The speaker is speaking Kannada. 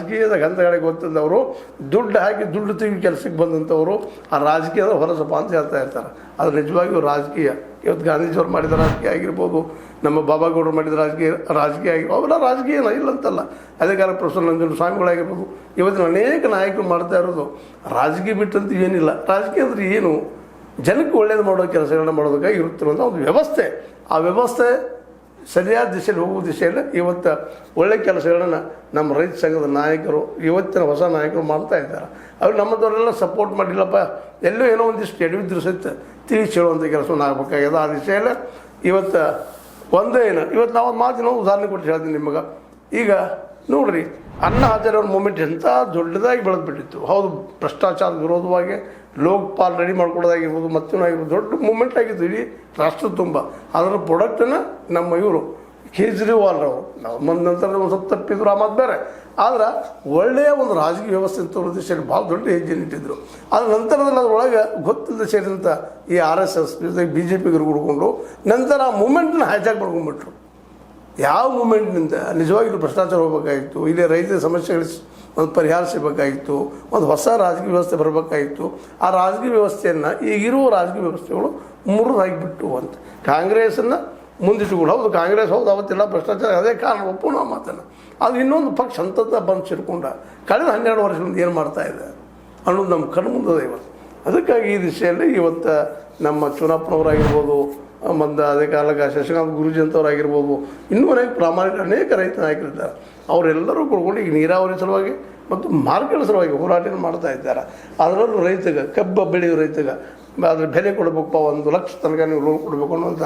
ರಾಜಕೀಯದ ಹಂತಗಳಿಗೆ ಗೊತ್ತಿದ್ದವರು, ದುಡ್ಡು ಹಾಕಿ ದುಡ್ಡು ತೆಗಿ ಕೆಲಸಕ್ಕೆ ಬಂದಂಥವರು ಆ ರಾಜಕೀಯದ ಹೊರಸಪ್ಪ ಅಂತ ಹೇಳ್ತಾ ಇರ್ತಾರೆ. ಅದು ನಿಜವಾಗಿಯೂ ರಾಜಕೀಯ. ಇವತ್ತು ಗಾಂಧೀಜಿಯವ್ರು ಮಾಡಿದ ರಾಜಕೀಯ ಆಗಿರ್ಬೋದು, ನಮ್ಮ ಬಾಬಾಗೌಡರು ಮಾಡಿದ ರಾಜಕೀಯ ಆಗಿರ್ಬೋದು, ಅವೆಲ್ಲ ರಾಜಕೀಯನ ಇಲ್ಲಂತಲ್ಲ. ಅದೇ ಕಾಲ ಪ್ರೊಫೆಸರ್ ನಂಜುಂಡ ಸ್ವಾಮಿಗಳಾಗಿರ್ಬೋದು, ಇವತ್ತಿನ ಅನೇಕ ನಾಯಕರು ಮಾಡ್ತಾ ಇರೋದು ರಾಜಕೀಯ ಬಿಟ್ಟಂತೂ ಏನಿಲ್ಲ. ರಾಜಕೀಯ ಅಂದರೆ ಏನು? ಜನಕ್ಕೆ ಒಳ್ಳೇದು ಮಾಡೋ ಕೆಲಸಗಳನ್ನ ಮಾಡೋದಕ್ಕಾಗಿ ಇರುತ್ತಿರುವಂಥ ಒಂದು ವ್ಯವಸ್ಥೆ. ಆ ವ್ಯವಸ್ಥೆ ಸರಿಯಾದ ದಿಶೆಯಲ್ಲಿ ಹೋಗುವ ದಿಶೆಯಲ್ಲಿ ಇವತ್ತು ಒಳ್ಳೆ ಕೆಲಸಗಳನ್ನು ನಮ್ಮ ರೈತ ಸಂಘದ ನಾಯಕರು, ಇವತ್ತಿನ ಹೊಸ ನಾಯಕರು ಮಾಡ್ತಾ ಇದ್ದಾರೆ. ಅವ್ರು ನಮ್ಮದವರೆಲ್ಲ ಸಪೋರ್ಟ್ ಮಾಡಿಲ್ಲಪ್ಪ, ಎಲ್ಲೋ ಏನೋ ಒಂದಿಷ್ಟು ಎಡವಿದ್ರು ಸಹಿತ ತಿಳಿಸಿ ಹೇಳುವಂಥ ಕೆಲಸವನ್ನು ಆಗಬೇಕಾಗಿದೆ. ಆ ದಿಶೆಯಲ್ಲಿ ಇವತ್ತು ಒಂದೇ ಏನು, ಇವತ್ತು ನಾವು ಒಂದು ಮಾತಿನ ಉದಾಹರಣೆ ಕೊಟ್ಟು ಹೇಳ್ತೀನಿ ನಿಮಗೆ. ಈಗ ನೋಡಿರಿ, ಅಣ್ಣಾ ಹಜಾರೆ ಅವ್ರ ಮೂಮೆಂಟ್ ಎಂಥ ದೊಡ್ಡದಾಗಿ ಬೆಳೆದ್ಬಿಟ್ಟಿತ್ತು. ಹೌದು, ಭ್ರಷ್ಟಾಚಾರ ವಿರೋಧವಾಗಿ ಲೋಕಪಾಲ್ ರೆಡಿ ಮಾಡ್ಕೊಳ್ಳೋದಾಗಿರ್ಬೋದು, ಮತ್ತೇನಾಗಿರ್ಬೋದು, ದೊಡ್ಡ ಮೂಮೆಂಟ್ ಆಗಿತ್ತು ಇಡೀ ರಾಷ್ಟ್ರ ತುಂಬ. ಅದರ ಪ್ರಾಡಕ್ಟನ್ನು ನಮ್ಮ ಇವರು ಕೇಜ್ರಿವಾಲ್ ಅವರು ನಮ್ಮ ನಂತರ ಒಂದು ಸ್ವಲ್ಪ ತಪ್ಪಿದ್ರು, ಆ ಮಾತು ಬೇರೆ. ಆದ್ರೆ ಒಳ್ಳೆಯ ಒಂದು ರಾಜಕೀಯ ವ್ಯವಸ್ಥೆ ತೋರೋ ದಿಶೆಯಲ್ಲಿ ಭಾಳ ದೊಡ್ಡ ಹೆಜ್ಜೆ ಇಟ್ಟಿದ್ರು. ಅದ್ರ ನಂತರದಲ್ಲಿ ಅದರೊಳಗೆ ಗೊತ್ತಿಲ್ಲದ ಸೇರಿದಂಥ ಈ RSS BJPಗೆ ಹುಡ್ಕೊಂಡು ನಂತರ ಆ ಮೂಮೆಂಟ್ನ ಹೈಜಾಕ್ ಮಾಡ್ಕೊಂಡ್ಬಿಟ್ರು. ಯಾವ ಮೂಮೆಂಟ್ನಿಂದ ನಿಜವಾಗಿಯೂ ಭ್ರಷ್ಟಾಚಾರ ಹೋಗಬೇಕಾಗಿತ್ತು, ಇಲ್ಲಿ ರೈತರ ಸಮಸ್ಯೆಗಳಿಗೆ ಒಂದು ಪರಿಹಾರ ಸಿಗಬೇಕಾಗಿತ್ತು, ಒಂದು ಹೊಸ ರಾಜಕೀಯ ವ್ಯವಸ್ಥೆ ಬರಬೇಕಾಗಿತ್ತು. ಆ ರಾಜಕೀಯ ವ್ಯವಸ್ಥೆಯನ್ನು ಈಗಿರುವ ರಾಜಕೀಯ ವ್ಯವಸ್ಥೆಗಳು ಮುರಿದಾಗಿಬಿಟ್ಟು ಅಂತ ಕಾಂಗ್ರೆಸ್ಸನ್ನು ಮುಂದಿಟ್ಟುಕೊಂಡು. ಹೌದು, ಕಾಂಗ್ರೆಸ್ ಹೌದು ಅವತ್ತೆಲ್ಲ ಭ್ರಷ್ಟಾಚಾರ, ಅದೇ ಕಾರಣ ಒಪ್ಪೋಣ ಮಾತನ್ನು. ಅದು ಇನ್ನೊಂದು ಪಕ್ಷ ಅಂತಂತ ಬಂದು ಸೇರಿಕೊಂಡ ಕಳೆದ 12 ವರ್ಷದಿಂದ ಏನು ಮಾಡ್ತಾಯಿದೆ ಅನ್ನೋದು ನಮ್ಮ ಕಣ್ಣು ಮುಂದೆ ಇವತ್ತು. ಅದಕ್ಕಾಗಿ ಈ ದಿಶೆಯಲ್ಲಿ ಇವತ್ತು ನಮ್ಮ ಚುನಾಪನವರಾಗಿರ್ಬೋದು, ಮತ್ತು ಅದೇ ಕಾಲಕ್ಕೆ ಶಶಿಕಾಂತ್ ಗುರೂಜಿ ಅಂತವರಾಗಿರ್ಬೋದು, ಇನ್ನೂ ಅನೇಕ ರೈತ ನಾಯಕರಿದ್ದಾರೆ. ಅವರೆಲ್ಲರೂ ಕೊಡ್ಕೊಂಡು ಈಗ ನೀರಾವರಿ ಸಲುವಾಗಿ ಮತ್ತು ಮಾರ್ಕೆಟ್ ಸಲುವಾಗಿ ಹೋರಾಟ ಮಾಡ್ತಾ ಇದ್ದಾರೆ. ಅದರಲ್ಲೂ ರೈತಗೆ, ಕಬ್ಬು ಬೆಳೆಯೋ ರೈತಗೆ ಅದ್ರ ಬೆಲೆ ಕೊಡಬೇಕಪ್ಪ, 1 ಲಕ್ಷ ತನಕ ನೀವು ಲೋನ್ ಕೊಡಬೇಕು ಅನ್ನೋಂಥ